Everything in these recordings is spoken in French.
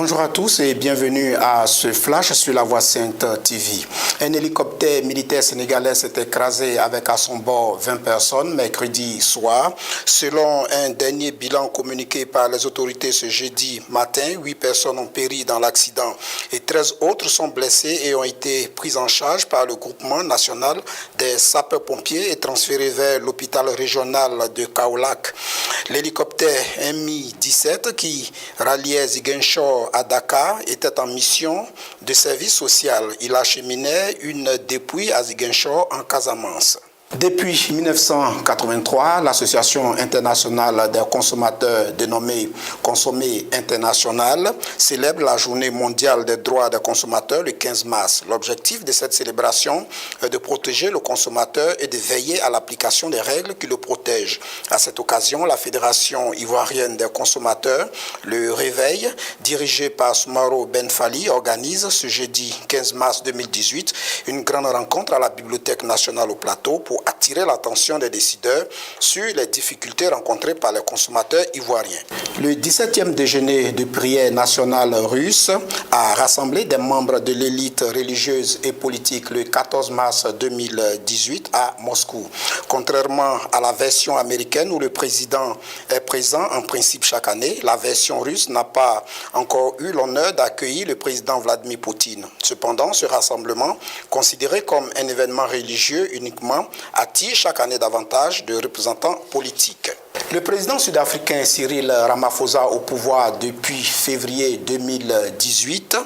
Bonjour à tous et bienvenue à ce flash sur la Voix Sainte TV. Un hélicoptère militaire sénégalais s'est écrasé avec à son bord 20 personnes mercredi soir. Selon un dernier bilan communiqué par les autorités ce jeudi matin, 8 personnes ont péri dans l'accident et 13 autres sont blessées et ont été prises en charge par le groupement national des sapeurs-pompiers et transférées vers l'hôpital régional de Kaolack. L'hélicoptère Mi-17 qui ralliait Ziguinchor à Dakar était en mission de service social. Il acheminait une dépouille à Ziguinchor en Casamance. Depuis 1983, l'Association internationale des consommateurs, dénommée Consommer International, célèbre la journée mondiale des droits des consommateurs le 15 mars. L'objectif de cette célébration est de protéger le consommateur et de veiller à l'application des règles qui le protègent. À cette occasion, la Fédération ivoirienne des consommateurs, le Réveil, dirigé par Soumaro Ben Fali, organise ce jeudi 15 mars 2018 une grande rencontre à la Bibliothèque nationale au Plateau pour attirer l'attention des décideurs sur les difficultés rencontrées par les consommateurs ivoiriens. Le 17e déjeuner de prière nationale russe a rassemblé des membres de l'élite religieuse et politique le 14 mars 2018 à Moscou. Contrairement à la version américaine où le président est présent en principe chaque année, la version russe n'a pas encore eu l'honneur d'accueillir le président Vladimir Poutine. Cependant, ce rassemblement, considéré comme un événement religieux uniquement, attire chaque année davantage de représentants politiques. Le président sud-africain Cyril Ramaphosa, au pouvoir depuis février 2018,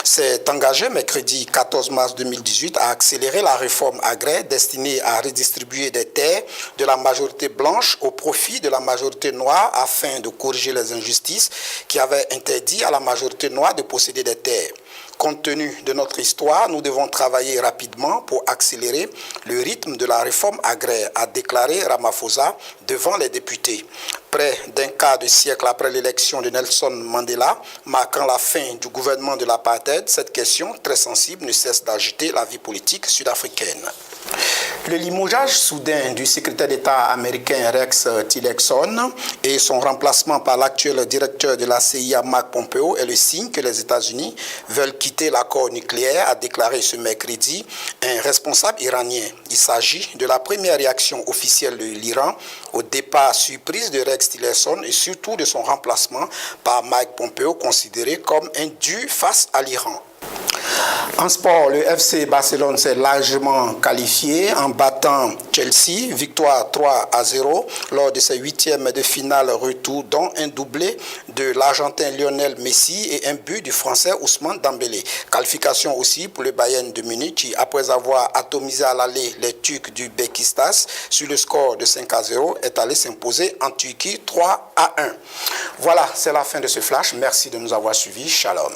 s'est engagé mercredi 14 mars 2018 à accélérer la réforme agraire destinée à redistribuer des terres de la majorité blanche au profit de la majorité noire afin de corriger les injustices qui avaient interdit à la majorité noire de posséder des terres. Compte tenu de notre histoire, nous devons travailler rapidement pour accélérer le rythme de la réforme agraire, a déclaré Ramaphosa devant les députés. Près d'un quart de siècle après l'élection de Nelson Mandela, marquant la fin du gouvernement de l'apartheid, cette question très sensible ne cesse d'agiter la vie politique sud-africaine. Le limogeage soudain du secrétaire d'État américain Rex Tillerson et son remplacement par l'actuel directeur de la CIA Mike Pompeo est le signe que les États-Unis veulent quitter l'accord nucléaire, a déclaré ce mercredi un responsable iranien. Il s'agit de la première réaction officielle de l'Iran au départ surprise de Rex Tillerson et surtout de son remplacement par Mike Pompeo, considéré comme indu face à l'Iran. En sport, le FC Barcelone s'est largement qualifié en battant Chelsea, victoire 3-0 lors de ses huitièmes de finale retour, dont un doublé de l'Argentin Lionel Messi et un but du Français Ousmane Dembélé. Qualification aussi pour le Bayern de Munich qui, après avoir atomisé à l'aller les Turcs du Beşiktaş sur le score de 5-0, est allé s'imposer en Turquie 3-1. Voilà, c'est la fin de ce flash. Merci de nous avoir suivis. Shalom.